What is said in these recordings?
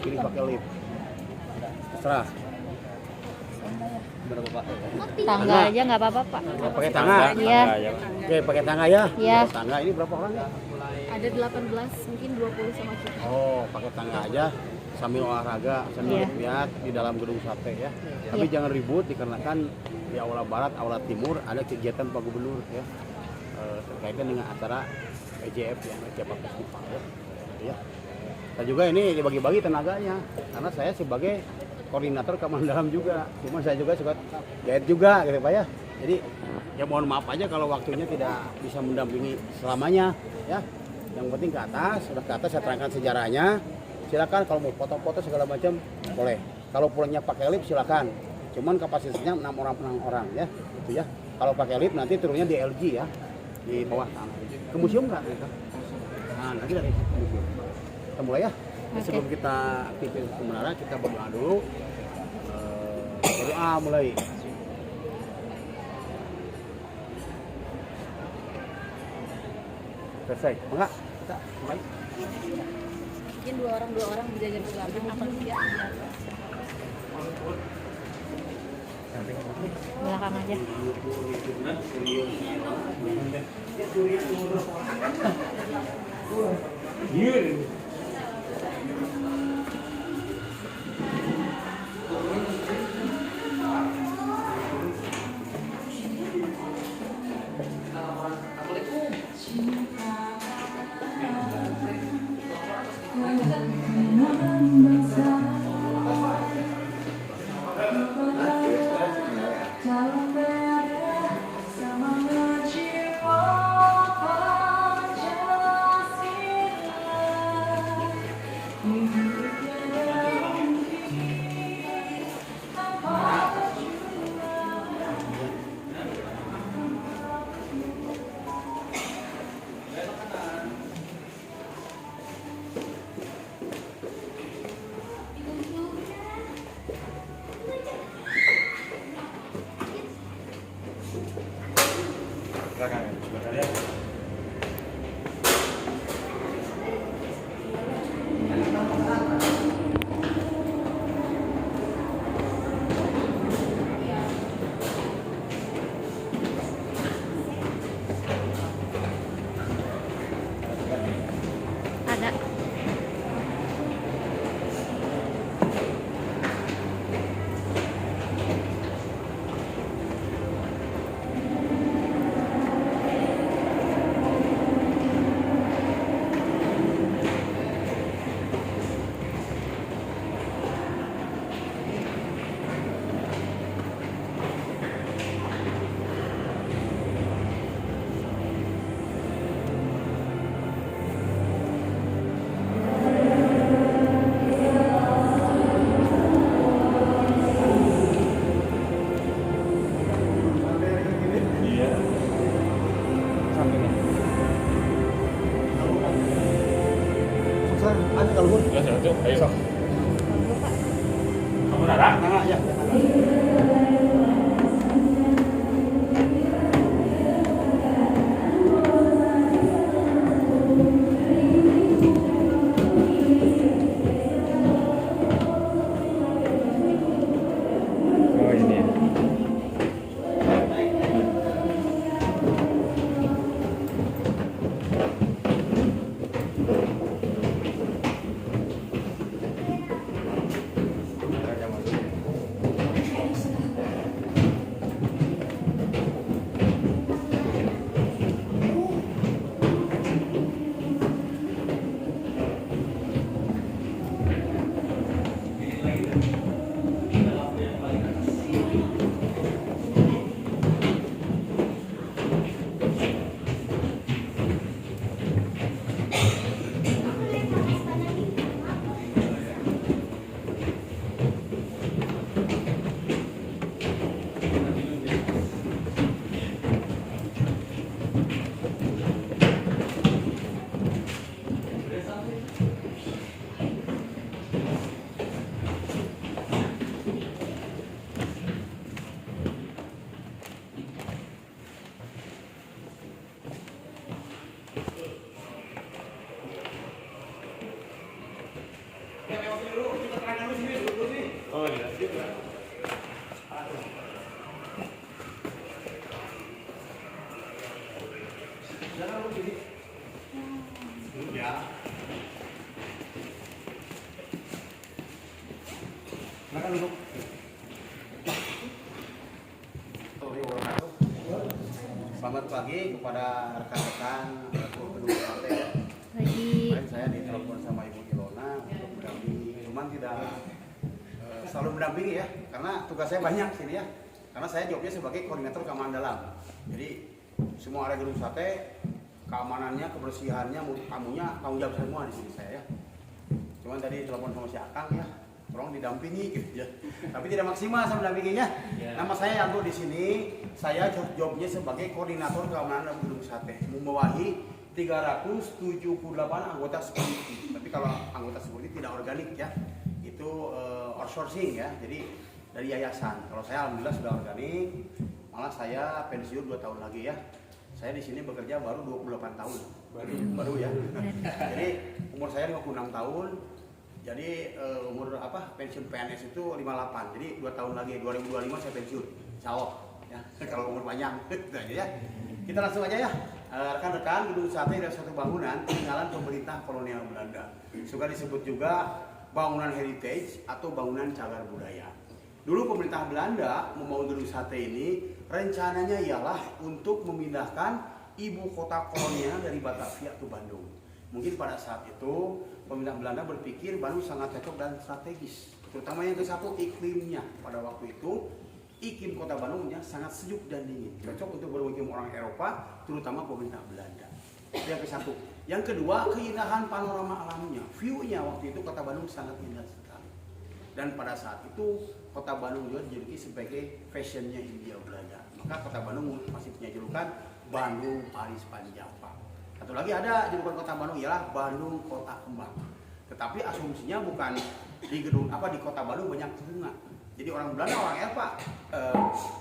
pilih pakai lip. Terserah. Berapa Pak? Tangga aja nggak apa-apa Pak. Oh, pakai tangga. Iya. Oke, pakai tangga ya. Iya. Tangga ini berapa orang ya? Ada 18, mungkin 20 sama kita. Oh, pakai tangga aja sambil olahraga, sambil Iya. lihat di dalam gedung sate ya. Tapi Iya. jangan ribut dikarenakan di aula barat, aula timur ada kegiatan Pak Gubernur ya. Terkaitan dengan acara EJF ya, Jawa Festival ya. Ya. Dan juga ini dibagi-bagi tenaganya karena saya sebagai koordinator keamanan dalam juga. Cuma saya juga suka guide juga gitu Pak ya. Jadi ya mohon maaf aja kalau waktunya tidak bisa mendampingi selamanya ya. Yang penting ke atas, sudah ke atas saya terangkan sejarahnya. Silakan kalau mau foto-foto segala macam boleh. Kalau pulangnya pakai lift silakan. Cuman kapasitasnya 6 orang ya. Gitu ya. Kalau pakai lift nanti turunnya di LG ya. Di bawah tanah. Ke museum nggak gitu? Nah, nanti dari museum. Kita mulai ya. Sebelum kita aktifin menara, kita berdoa dulu. Berdoa mulai. Selesai. Enggak? Kita mulai. Mungkin dua orang berjajar ke belakang apa ya? Belakang aja. Ada. Ada kalau pun. Ya, ayo. Bagus, Pak. Kamu ada? Tangga ya. Oh ini. Ya, lewat dulu. Oh iya. Jangan lu gini. Ya. Silakan duduk. Selamat pagi kepada rekan-rekan pendukung partai. Lagi Kemarin saya ditelepon sama Ibu Ilona untuk mendampingi, cuman tidak selalu mendampingi ya, karena tugas saya banyak sini ya. Karena saya jobnya sebagai koordinator keamanan dalam. Jadi semua area gedung sate, keamanannya, kebersihannya, tamunya tanggung jawab semua di sini saya ya. Cuman tadi telepon sama si Akang ya, tolong didampingi gitu ya. Tapi tidak maksimal saya mendampinginya. Nama saya Yanto di sini. Saya jobnya sebagai koordinator keamanan dalam gedung sate, membawahi 378 anggota security. Tapi kalau anggota security tidak organik ya, itu outsourcing ya. Jadi dari yayasan. Kalau saya alhamdulillah sudah organik, malah saya pensiun 2 tahun lagi ya. Saya di sini bekerja baru 28 tahun. Baru ya. Jadi umur saya 56 tahun. Jadi umur pensiun PNS itu 58. Jadi 2 tahun lagi 2025 saya pensiun. Insyaallah ya. Kalau umur panjang ya. Kita langsung aja ya. Rekan-rekan, gedung sate adalah suatu bangunan peninggalan pemerintah kolonial Belanda. Suka disebut juga bangunan heritage atau bangunan cagar budaya. Dulu pemerintah Belanda membangun gedung sate ini rencananya ialah untuk memindahkan ibu kota kolonial dari Batavia ke Bandung. Mungkin pada saat itu pemerintah Belanda berpikir Bandung sangat cocok dan strategis. Terutama yang ke satu, iklimnya. Pada waktu itu iklim kota Bandungnya sangat sejuk dan dingin, cocok untuk bermukim orang Eropa, terutama pemerintah Belanda. Itu yang ke satu. Yang kedua, keindahan panorama alamnya, view-nya waktu itu kota Bandung sangat indah sekali. Dan pada saat itu kota Bandung juga dijuluki sebagai fashionnya Hindia Belanda. Maka kota Bandung masih punya julukan Bandung Paris Panjapa. Satu lagi ada julukan kota Bandung ialah Bandung Kota Kembang. Tetapi asumsinya bukan di gedung di kota Bandung banyak bunga. Jadi orang Belanda, orang Eropa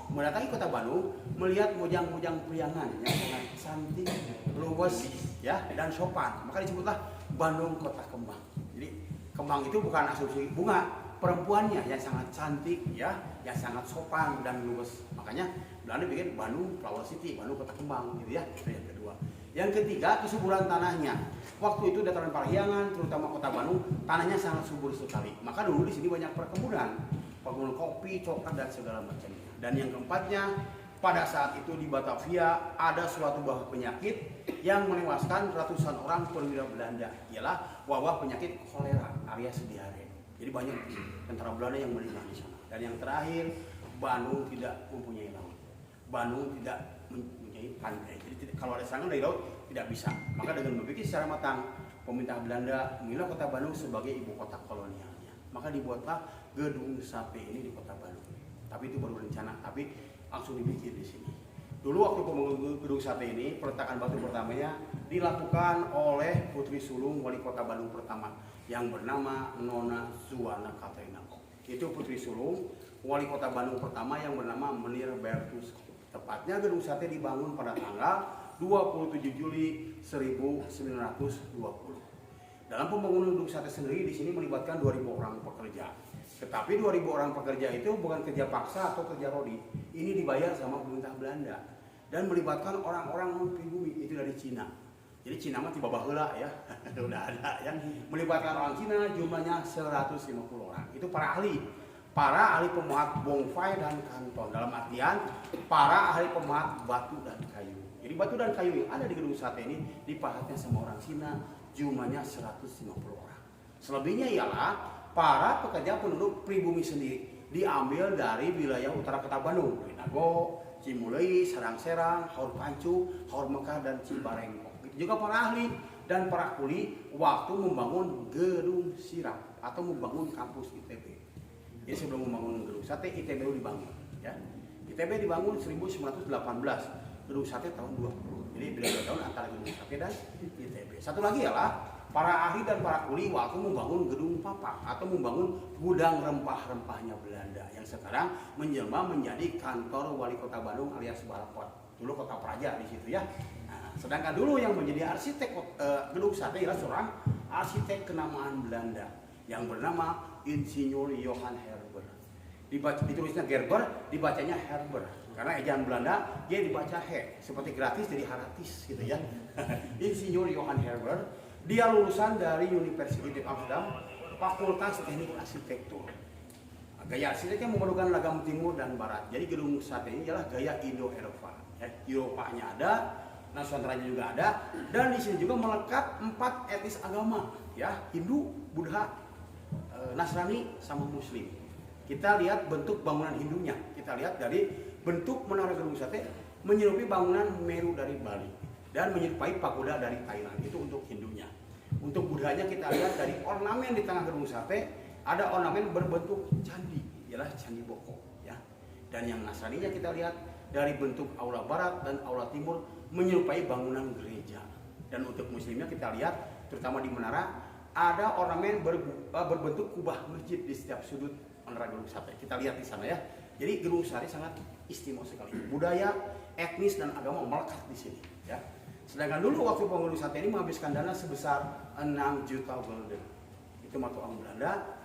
mendatangi kota Bandung melihat mojang-mojang priangan yang sangat cantik, luwes, ya, dan sopan. Maka disebutlah Bandung Kota Kembang. Jadi kembang itu bukan asumsi bunga, perempuannya yang sangat cantik, ya, yang sangat sopan dan luwes. Makanya Belanda bikin Bandung Flower City, Bandung Kota Kembang, gitu ya. Itu yang kedua. Yang ketiga, kesuburan tanahnya. Waktu itu dataran Parahyangan, terutama kota Bandung, tanahnya sangat subur sekali. Maka dulu di sini banyak perkebunan kopi, coklat, dan segala macamnya. Dan yang keempatnya, pada saat itu di Batavia ada suatu wabah penyakit yang menewaskan ratusan orang perwira Belanda, ialah wabah penyakit kolera alias diare. Jadi banyak tentara Belanda yang meninggal di sana. Dan yang terakhir, Bandung tidak mempunyai laut. Bandung tidak mempunyai pantai. Jadi kalau ada serangan dari laut tidak bisa. Maka dengan berpikir secara matang, pemerintah Belanda menilai kota Bandung sebagai ibu kota kolonialnya. Maka dibuatlah gedung sate ini di kota Bandung. Tapi itu baru rencana, tapi langsung dibikin di sini. Dulu waktu pembangunan gedung sate ini, peletakan batu pertamanya dilakukan oleh Putri Sulung wali kota Bandung pertama yang bernama Nona Zuwana Katrina. Itu Putri Sulung wali kota Bandung pertama yang bernama Menir Bertus. Tepatnya gedung sate dibangun pada tanggal 27 Juli 1920. Dalam pembangunan gedung sate sendiri di sini melibatkan 2.000 orang pekerja. Tetapi 2.000 orang pekerja itu bukan kerja paksa atau kerja rodi. Ini dibayar sama pemerintah Belanda dan melibatkan orang-orang non pribumi itu dari Cina. Jadi Cina mah tiba baheula ya. Udah ada ya. Melibatkan orang Cina jumlahnya 150 orang. Itu para ahli pemuat bongfai dan kanton. Dalam artian para ahli pemuat batu dan kayu. Jadi batu dan kayu yang ada di gedung sate ini dipahatnya sama orang Cina, jumlahnya 150 orang. Selebihnya ialah para pekerja penduduk pribumi sendiri, diambil dari wilayah utara kota Bandung, Rinago, Cimuleuit, Serang-Serang, Haur Pancu, Haur Mekar, dan Cibarengkok. Itu juga para ahli dan para kuli waktu membangun gedung sirap atau membangun kampus ITB. Jadi sebelum membangun gedung sate, ITB dibangun. Ya. ITB dibangun 1918, gedung sate tahun 20. Jadi beda 2 tahun antara gedung sate dan ITB. Satu lagi ialah para ahli dan para kuli waktu membangun gedung papak atau membangun gudang rempah-rempahnya Belanda yang sekarang menjelma menjadi kantor wali kota Bandung alias Balapot. Dulu kota Praja di situ ya. Nah, sedangkan dulu yang menjadi arsitek gedung sate ialah seorang arsitek kenamaan Belanda yang bernama Insinyur Johan Herber. Ditulisnya Gerber, dibacanya Herber. Karena ejaan Belanda, dia dibaca he, seperti gratis jadi haratis gitu ya. Insinyur Johan Herber, dia lulusan dari University of Amsterdam, Fakultas Teknik Arsitektur. Gaya arsiteknya memerlukan lagam timur dan barat. Jadi gedung sate ini adalah gaya Indo-Eropa. Eropanya ada, Nusantaranya juga ada, dan di sini juga melekat 4 etnis agama, ya, Hindu, Buddha, Nasrani, sama Muslim. Kita lihat bentuk bangunan Hindunya. Kita lihat dari bentuk menara gedung sate menyerupai bangunan Meru dari Bali dan menyerupai pagoda dari Thailand. Itu untuk Hindunya. Untuk Buddhanya kita lihat dari ornamen di tengah gedung sate. Ada ornamen berbentuk candi, ialah candi Boko, ya. Dan yang Nasraninya kita lihat dari bentuk aula barat dan aula timur menyerupai bangunan gereja. Dan untuk Muslimnya kita lihat, terutama di menara, ada ornamen berbentuk kubah masjid di setiap sudut menara gedung sate. Kita lihat di sana ya. Jadi gedung sate sangat istimewa sekali. Budaya, etnis dan agama melekat di sini, ya. Sedangkan dulu waktu penghuni sate ini menghabiskan dana sebesar 6 juta gulden. Itu mata uang Belanda.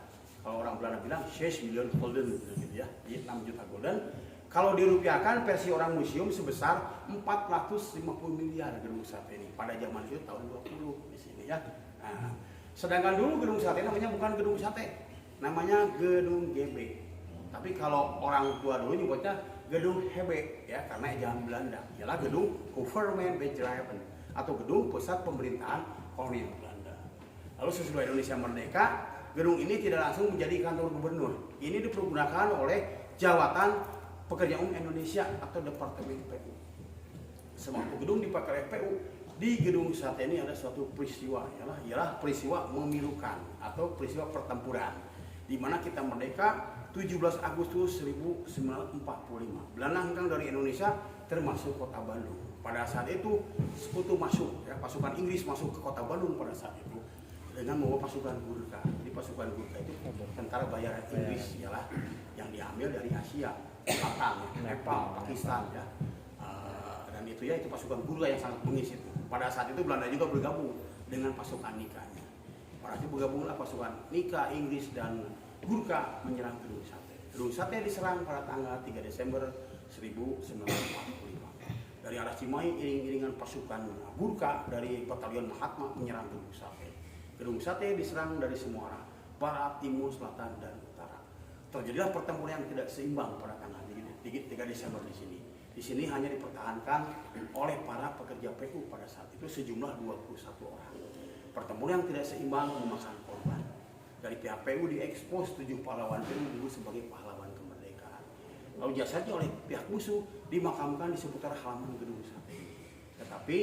Kalau orang Belanda bilang 6 million gulden gitu ya, jadi 6 juta gulden. Kalau dirupiahkan versi orang museum sebesar 450 miliar gedung sate ini pada zaman itu tahun 20 di sini ya. Nah, sedangkan dulu gedung sate namanya bukan gedung sate, namanya gedung GB. Tapi kalau orang tua dulu nyebutnya gedung Hebe ya, karena ejaan Belanda. Ialah gedung Government Bedrijven atau gedung pusat pemerintahan kolonial Belanda. Lalu sesudah Indonesia merdeka, gedung ini tidak langsung menjadi kantor gubernur. Ini dipergunakan oleh Jabatan Pekerja Umum Indonesia atau Departemen PU. Semua gedung dipakai oleh PU. Di gedung sate ini ada suatu peristiwa, ialah peristiwa memilukan atau peristiwa pertempuran, di mana kita merdeka 17 Agustus 1945. Belanda hengkang dari Indonesia termasuk kota Bandung. Pada saat itu sekutu masuk, ya, pasukan Inggris masuk ke kota Bandung pada saat itu dengan membawa pasukan Gurkha. Jadi pasukan Gurkha itu tentara bayaran Inggris, ialah yang diambil dari Asia Selatan, ya, Nepal, Pakistan, ya. Dan itu ya, itu pasukan Gurkha yang sangat bengis itu. Pada saat itu Belanda juga bergabung dengan pasukan Nika-nya. Pada saat itu bergabunglah pasukan Nika, Inggris dan Gurkha menyerang gedung sate. Gedung sate diserang pada tanggal 3 Desember 1945. Dari arah Cimahi, iring-iringan pasukan Gurkha dari Batalion Mahatma menyerang gedung sate. Gedung sate diserang dari semua arah, barat, timur, selatan, dan utara. Terjadilah pertempuran yang tidak seimbang pada tanggal 3 Desember di sini. Di sini hanya dipertahankan oleh para pekerja PU pada saat itu sejumlah 21 orang. Pertempuran yang tidak seimbang memakan korban. Dari pihak PU diekspos 7 pahlawan PU dulu sebagai pahlawan kemerdekaan. Lalu jasadnya oleh pihak musuh dimakamkan di seputar halaman gedung sate. Tetapi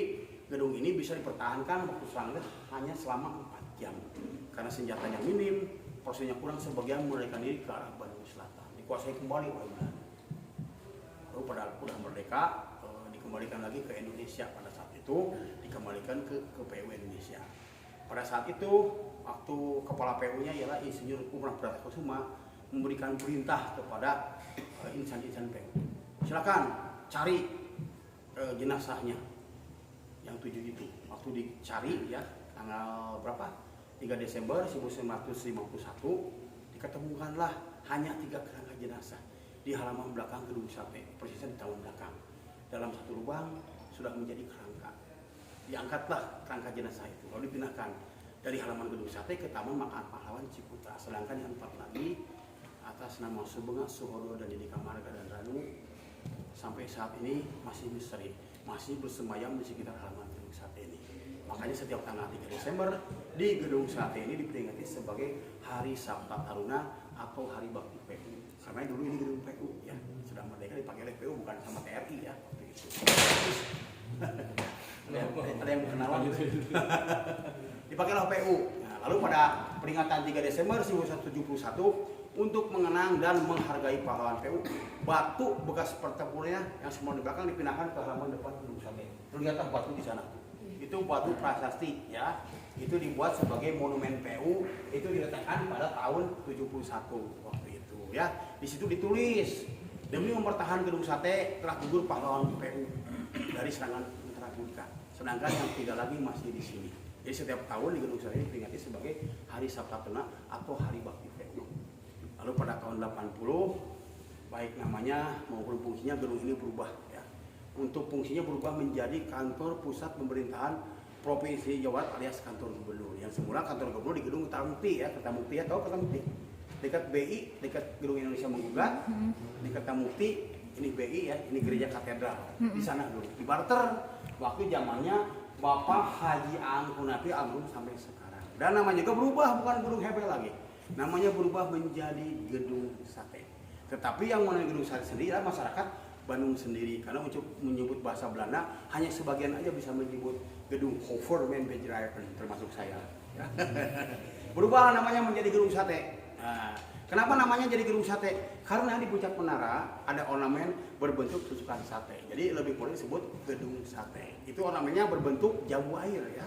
gedung ini bisa dipertahankan waktu serangan hanya selama 4 jam. Karena senjatanya minim, personilnya kurang, sebagian melarikan diri ke arah Bandung Selatan. Dikuasai kembali oleh Belanda. Lalu pada udah merdeka, dikembalikan lagi ke Indonesia. Pada saat itu dikembalikan ke PU Indonesia. Pada saat itu waktu kepala PU-nya ialah Insinyur Umar Bratakusuma memberikan perintah kepada insan-insan PU. Silakan cari jenazahnya yang 7 itu. Waktu dicari ya tanggal berapa? 3 Desember 1951 diketemukanlah hanya 3 kerangka jenazah di halaman belakang gedung sate, persisnya di tahun belakang. Dalam satu lubang sudah menjadi kerangka. Diangkatlah kerangka jenazah itu, lalu dipindahkan dari halaman gedung sate ke Taman Makam Pahlawan Ciputra. Sedangkan yang 4 lagi atas nama Subengah, Suhodo, dan Didi Kamarga dan Ranu sampai saat ini masih misteri, masih bersemayam di sekitar halaman gedung sate ini. Makanya setiap tanggal 3 Desember di gedung sate ini diperingati sebagai Hari Sabta Taruna atau Hari Bakti PU. Karena dulu ini gedung PU ya, sudah merdeka dipakai oleh PU bukan sama TRI ya waktu itu. Ada yang berkenalan dipakailah PU. Nah, lalu pada peringatan 3 Desember 1971 untuk mengenang dan menghargai pahlawan PU, batu bekas pertempurannya yang semua di belakang dipindahkan ke halaman depan gedung sate. Terlihatlah batu di sana. Itu batu prasasti ya. Itu dibuat sebagai monumen PU, itu diletakkan pada tahun 71 waktu itu ya. Di situ ditulis, demi mempertahankan gedung sate telah gugur pahlawan PU dari serangan tentara Gurkha. Sedangkan yang 3 lagi masih di sini. Jadi setiap tahun di gedung sate diperingati sebagai Hari Sabta Taruna atau Hari Bakti Tekno. Lalu pada tahun 80 baik namanya maupun fungsinya gedung ini berubah ya. Untuk fungsinya berubah menjadi kantor pusat pemerintahan Provinsi Jawa Barat alias kantor gubernur. Yang semula kantor gubernur di gedung Kertamukti ya, Kertamukti ya, tahu Kertamukti? Dekat BI, dekat Gedung Indonesia Menggugat, di Kertamukti, ini BI ya, ini gereja katedral. Di sana dulu. Di barter waktu zamannya Bapak Haji Aang Kunapi almarhum sampai sekarang. Dan namanya juga berubah, bukan gedung Hebel lagi. Namanya berubah menjadi gedung sate. Tetapi yang mengenai gedung sate sendiri adalah masyarakat Bandung sendiri, karena untuk menyebut bahasa Belanda hanya sebagian aja bisa menyebut gedung Hoverman-Bedrijven, termasuk saya. Ya. Berubah namanya menjadi gedung sate. Nah, kenapa namanya jadi gedung sate? Karena di puncak menara ada ornamen berbentuk tusukan sate. Jadi lebih boleh disebut gedung sate. Itu ornamennya berbentuk jamu air ya.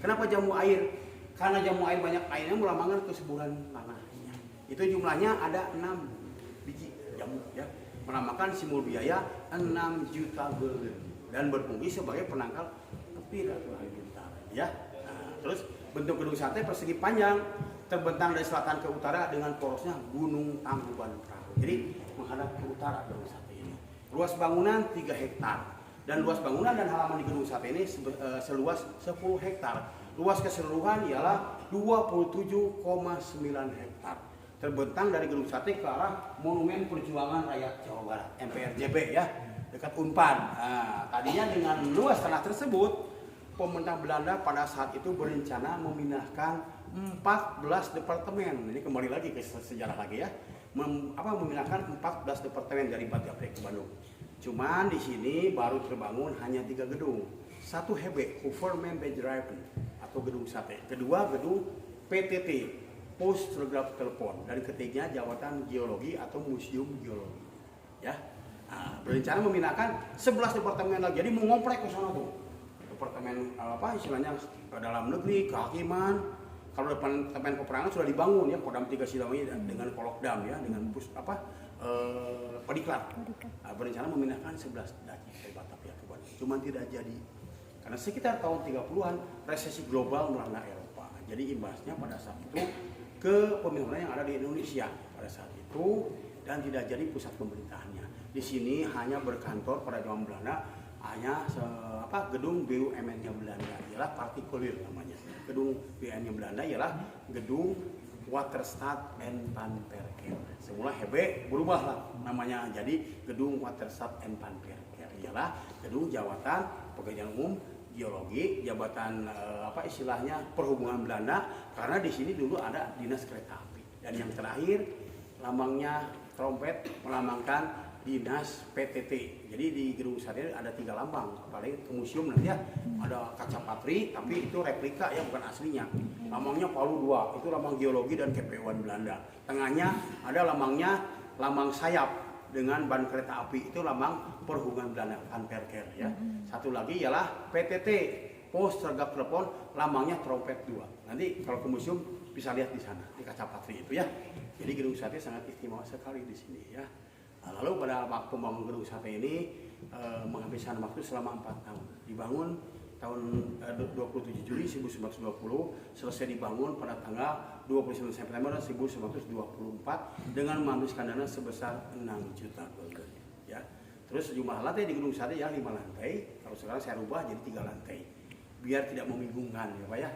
Kenapa jamu air? Karena jamu air banyak airnya melambangkan kesuburan tanahnya. Itu jumlahnya ada 6 biji jamu ya. Melambangkan simbol biaya 6 juta gulden dan berfungsi sebagai penangkal kepir atau halilintar ya. Nah, terus bentuk gedung sate persegi panjang terbentang dari selatan ke utara dengan porosnya Gunung Tangkuban Perahu. Jadi menghadap ke utara gedung sate ini. Luas bangunan 3 hektar dan luas bangunan dan halaman di gedung sate ini seluas 10 hektar. Luas keseluruhan ialah 27,9 hektar. Terbentang dari gedung sate ke arah Monumen Perjuangan Rakyat Jawa Barat MPRJB ya, dekat Unpad. Nah, tadinya dengan luas tanah tersebut pemerintah Belanda pada saat itu berencana memindahkan 14 departemen. Ini kembali lagi ke sejarah lagi ya. Memindahkan 14 departemen dari Batavia ke Bandung. Cuman di sini baru terbangun hanya 3 gedung. Satu HB, Hoverman-Bedrijven atau gedung sate. Kedua gedung PTT, Pos Telegraf Telepon, dan ketiganya Jabatan Geologi atau Museum Geologi. Ya, nah, berencana memindahkan 11 departemen lagi. Jadi mengomplek ke sana tuh. Departemen istilahnya dalam negeri, kehakiman. Kalau departemen peperangan sudah dibangun ya, Kodam 3 Silawi dengan Kolokdam ya, dengan Pediklat. Nah, berencana memindahkan 11 daki dari Batavia ke Bandung. Cuman tidak jadi. Karena sekitar tahun 30-an resesi global melanda Eropa. Jadi imbasnya pada saat itu ke pemerintahan yang ada di Indonesia pada saat itu dan tidak jadi pusat pemerintahannya. Di sini hanya berkantor pada zaman Belanda hanya gedung BUMN-nya Belanda, ialah partikulier namanya. Gedung BUMN-nya Belanda ialah gedung Waterstaat en Panperker. Semula HB berubah lah namanya jadi gedung Waterstaat en Panperker, ialah gedung Jabatan Pekerjaan Umum Geologi, Jabatan istilahnya Perhubungan Belanda, karena di sini dulu ada dinas kereta api. Dan yang terakhir lambangnya trompet melambangkan dinas PTT. Jadi di gedung sate ada 3 lambang, paling ke museum nanti ya. Ada kaca patri, tapi itu replika ya, bukan aslinya. Lambangnya Palu 2, itu lambang geologi dan KPU-an Belanda. Tengahnya ada lambang sayap dengan ban kereta api, itu lambang Perhubungan Belanda, Panperker ya. Satu lagi ialah PTT, Pos Telegraf Telepon, lambangnya trompet 2. Nanti kalau ke museum bisa lihat di sana, di kaca patri itu ya. Jadi gedung sate sangat istimewa sekali di sini ya. Nah, lalu pada waktu membangun gedung sate ini menghabiskan waktu selama 4 tahun. Dibangun tahun 27 Juli 1920, selesai dibangun pada tanggal 29 September 1924 dengan menghabiskan dana sebesar 6 juta gulden. Ya. Terus jumlah lantai di gedung sate ya 5 lantai. Kalau sekarang saya rubah jadi 3 lantai, biar tidak membingungkan ya Pak ya.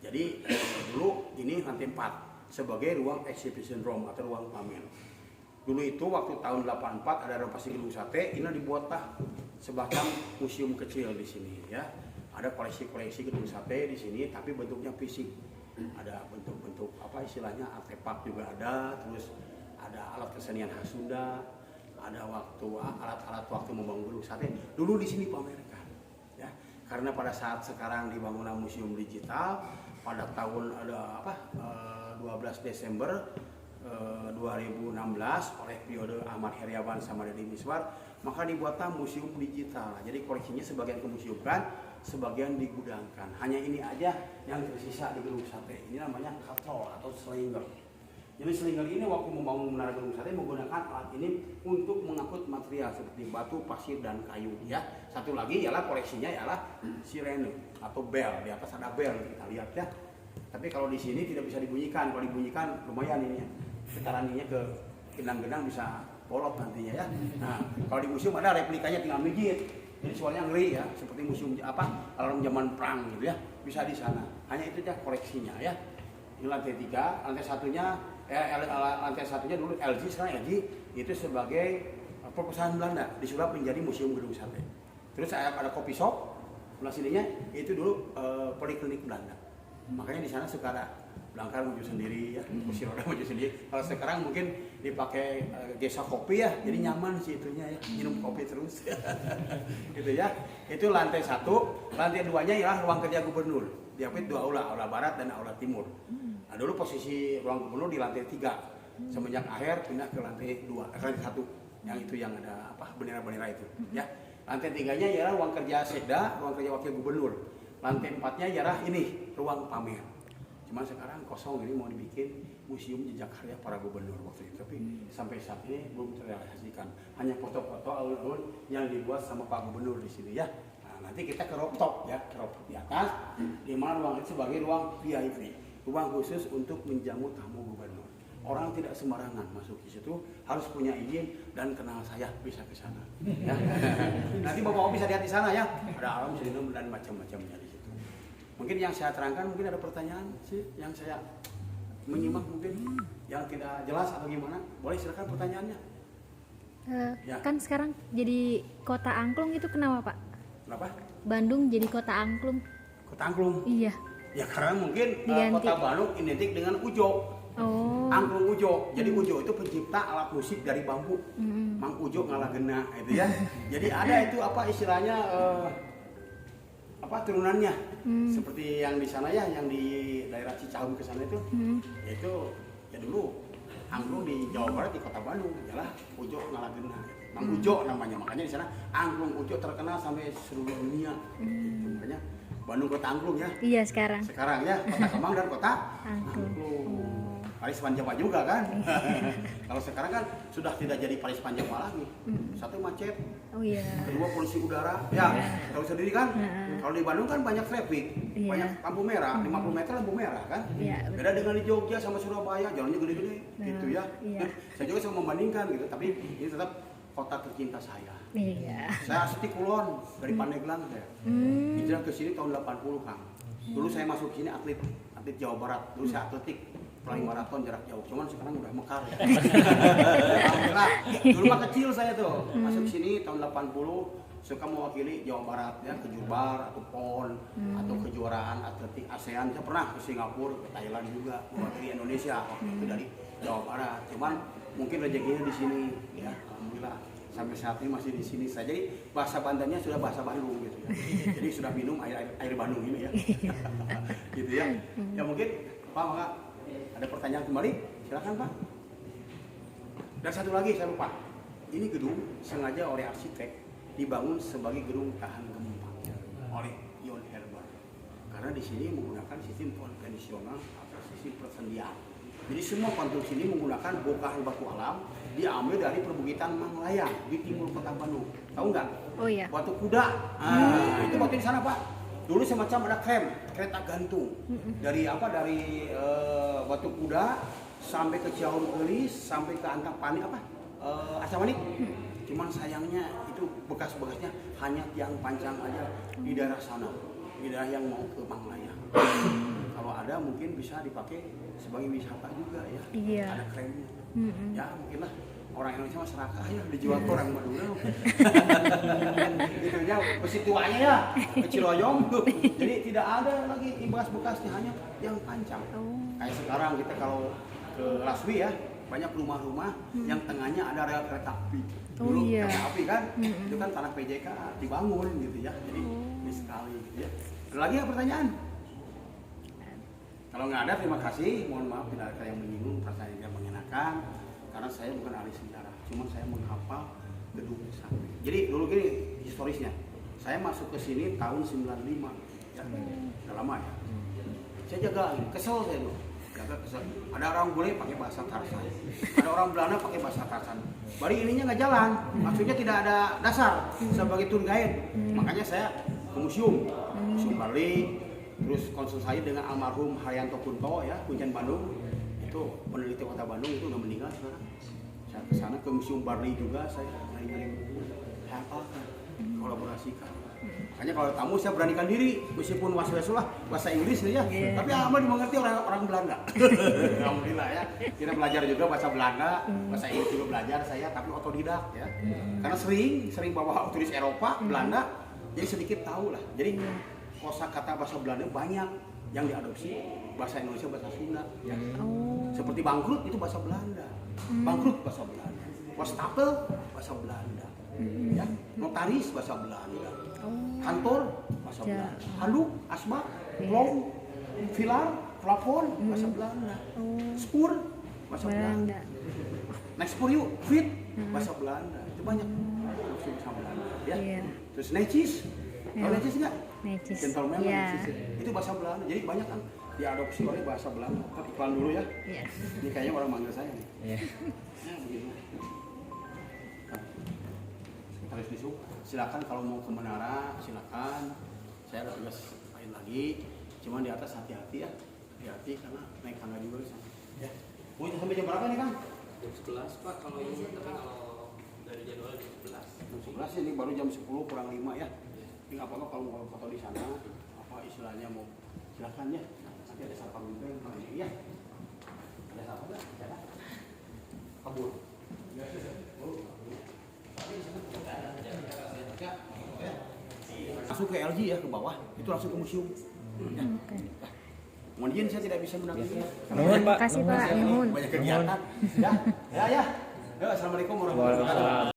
Jadi dulu ini lantai 4 sebagai ruang exhibition room atau ruang pamer. Dulu itu waktu tahun 84 ada renovasi gedung sate, ini dibuatlah semacam museum kecil di sini ya. Ada koleksi-koleksi gedung sate di sini, tapi bentuknya fisik. Ada bentuk-bentuk istilahnya artefak juga ada, terus ada alat kesenian khas Sunda, ada alat-alat waktu membangun gedung sate. Dulu di sini pamerkan, ya. Karena pada saat sekarang dibangunlah museum digital pada tahun 12 Desember 2016 oleh periode Ahmad Heriawan sama Deddy Miswar, maka dibuatlah museum digital. Jadi koleksinya sebagian kemuseumkan, sebagian digudangkan. Hanya ini aja yang tersisa di gedung sate. Ini namanya katrol atau slinger. Jadi slinger ini waktu membangun menara gedung sate menggunakan alat ini untuk mengangkut material seperti batu, pasir, dan kayu. Ya, satu lagi ialah koleksinya ialah sirene atau bel. Di atas ada bel, kita lihat ya. Tapi kalau di sini tidak bisa dibunyikan. Kalau dibunyikan lumayan ini ya. Getarannya ke genang-genang bisa bolot nantinya ya. Nah, kalau di museum ada replikanya tinggal mijit. Jadi suaranya ngeri ya, seperti museum alarm zaman perang gitu ya. Bisa di sana. Hanya itu aja koleksinya ya. Ini lantai 3, lantai satunya dulu LG, sekarang LG itu sebagai perpustakaan Belanda disulap menjadi museum gedung sate. Terus ada kopi shop, sebelah sininya itu dulu poliklinik Belanda. Makanya di sana suka ada belangkar maju sendiri ya, kursi roda maju sendiri. Kalau sekarang mungkin dipakai gesa kopi ya, jadi nyaman sih itunya ya, minum kopi terus. Gitu ya. Itu lantai 1, lantai 2-nya ialah ruang kerja gubernur. Diapit 2 aula barat dan aula timur. Nah, dulu posisi ruang gubernur di lantai 3. Semenjak akhir pindah ke lantai 2, lantai 1. Yang itu yang ada bendera-bendera itu ya. Lantai 3-nya ialah ruang kerja sekda, ruang kerja wakil gubernur. Lantai 4-nya ialah ini, ruang pamer. Cuman sekarang kosong, ini mau dibikin museum jejak karya para gubernur waktu itu, tapi sampai saat ini belum terrealisasikan. Hanya foto-foto alun-alun yang dibuat sama Pak Gubernur di sini ya. Nah, nanti kita ke rooftop ya, ke rooftop di atas, di mana ruang itu sebagai ruang VIP, ruang khusus untuk menjamu tamu gubernur. Orang tidak sembarangan masuk di situ, harus punya izin dan kenal saya bisa ke sana. Ya. Nanti bapak bisa lihat di sana ya, ada alam selinum dan macam-macamnya di situ. Mungkin yang saya terangkan, mungkin ada pertanyaan sih yang saya menyimak mungkin yang tidak jelas atau gimana, boleh silakan pertanyaannya. Ya. Kan sekarang jadi kota angklung itu kenapa Pak? Kenapa? Bandung jadi kota angklung. Kota angklung? Iya. Ya karena mungkin Diganti. kota Bandung identik dengan ujo. Oh. Angklung ujo. Jadi ujo itu pencipta alat musik dari bambu. Mang Ujo Ngalagena itu ya. Jadi ada itu apa istilahnya turunannya. Seperti yang di sana ya, yang di daerah Cicahem ke sana itu. Yaitu ya dulu angklung di Jawa Barat di kota Bandung ialah Ujo Ngalagena. Mang Ujo namanya. Makanya di sana angklung ujo terkenal sampai seluruh dunia. Gitu. Makanya Bandung kota angklung ya. Iya sekarang. Sekarang ya, kota Kemang dan kota Angklung. Paris Panjama juga kan. Kalau sekarang kan sudah tidak jadi Paris Panjama lagi. Satu macet, Oh iya. kedua polusi udara. Ya, tahu sendiri kan. Kalau di Bandung kan banyak traffic, Iya. banyak lampu merah, 50 meter lampu merah kan. Iya, Beda dengan di Jogja sama Surabaya, jalannya gede-gede gitu ya. Iya. Saya juga sama membandingkan gitu, tapi ini tetap kota tercinta saya. Iya. Saya asli Kulon dari Pandeglang saya. Hijrah ke sini tahun 80 Kang. Dulu saya masuk sini atlet Jawa Barat. Dulu saya atletik flying maraton jarak jauh. Cuman sekarang udah mekar ya. Alhamdulillah. Dulu mah kecil saya tuh. Masuk sini tahun 80 suka mewakili Jawa Barat ya, ke Jurbar atau PON atau kejuaraan atletik ASEAN. Saya pernah ke Singapura, ke Thailand juga mewakili Indonesia waktu itu dari Jawa Barat. Cuman mungkin rezekinya di sini ya. Alhamdulillah. Sampai saat ini masih di sini saja. Jadi bahasa Bantennya sudah bahasa Bandung gitu ya. Jadi sudah minum air Bandung ini ya. Gitu ya. Ya mungkin Pak, maka ada pertanyaan kembali? Silakan Pak. Dan satu lagi saya lupa. Ini gedung sengaja oleh arsitek dibangun sebagai gedung tahan gempa oleh Ion Herbert. Karena di sini menggunakan sistem konvensional atau sistem persendian. Jadi semua konstruksi ini menggunakan bongkahan batu alam diambil dari perbukitan Manglayang di timur kota Bandung. Tahu nggak? Oh iya. Batu kuda. Itu batu di sana Pak. Dulu semacam ada kereta gantung. Dari batu kuda sampai ke Ciaum Gelis sampai ke Antapani Asamanik. Cuman sayangnya itu bekas-bekasnya hanya tiang pancang aja di daerah sana, di daerah yang mau ke Manglayang. Kalau ada mungkin bisa dipakai sebagai wisata juga ya. Iya. Ada kremnya. Ya mungkinlah orang Indonesia mah serakah ya dijual ke orang Madura. Gitu ya, besi tuanya ya, ke Ciroyom. Jadi tidak ada lagi bekas-bekasnya, hanya yang pancang. Kayak sekarang kita kalau ke Laswi ya, banyak rumah-rumah yang tengahnya ada rel kereta api. Dulu iya. kereta api kan, itu kan tanah PJK dibangun gitu ya. Jadi ini sekali gitu ya. Ada lagi ya pertanyaan? Kalau nggak ada, terima kasih. Mohon maaf tidak ada yang menyinggung, perasaan yang mengenakan. Karena saya bukan ahli sejarah, cuma saya menghafal gedung sate. Jadi dulu gini historisnya, saya masuk ke sini tahun 95, ya, udah lama ya. Saya jaga, kesel saya loh, kesel. Ada orang bule pakai bahasa Tarsan, ada orang Belanda pakai bahasa Tarsan. Bari ininya nggak jalan, maksudnya tidak ada dasar sebagai tour guide. Makanya saya ke museum Bali, terus konsultasi dengan almarhum Haryanto Kunto ya, Kuncen Bandung, itu peneliti kota Bandung, itu udah meninggal sekarang. Saya ke sana, ke Museum Barli juga saya nyari-nyari buku, saya hafalkan, kolaborasikan. Makanya kalau tamu saya beranikan diri, meskipun was-was lah bahasa Inggris ya, tapi amal dimengerti orang Belanda. Alhamdulillah ya, kita belajar juga bahasa Belanda, bahasa Inggris juga belajar saya, tapi otodidak ya. Karena sering bawa turis Eropa, Belanda, jadi sedikit tahu lah. Jadi kosakata bahasa Belanda banyak yang diadopsi bahasa Indonesia, bahasa Sunda ya. Seperti bangkrut itu bahasa Belanda, bangkrut bahasa Belanda, wastafel bahasa Belanda, ya, notaris bahasa Belanda, kantor bahasa Belanda, handuk, asbak, klong, pilar, plafon bahasa Belanda, spur bahasa Belanda, next spur yuk, fit bahasa Belanda, itu banyak bahasa Belanda, ya. Terus necis, tahu necis nggak? Necis. Gentleman Ya. necis, itu bahasa Belanda, jadi banyak kan diadopsi oleh bahasa Belanda. Tapi iklan dulu ya, Iya. ini kayaknya orang manggil saya nih. Iya. Ya, begini. Sekretaris Disub, silakan kalau mau ke menara, silakan. Saya ada tugas lain lagi, cuman di atas hati-hati ya, hati-hati karena naik tangga juga di sana. Ya. Mau sampai jam berapa nih Kang? Jam 11 Pak, kalau ini, tapi kalau dari jadwal jam 11. Jam 11 ini baru jam 10 kurang 5 ya. Ini nggak apa-apa kalau mau foto di sana, apa istilahnya mau silakan ya. Nanti ada satpam juga yang ini ya. Ada satpam nggak? Ada. Kabur. Langsung ke LG ya, ke bawah, itu langsung ke museum. Ya. Kemudian saya tidak bisa mendampingi. Nuhun, Pak. Terima kasih Pak, nuhun. Banyak kegiatan. Ya. Ya. Assalamualaikum warahmatullahi wabarakatuh.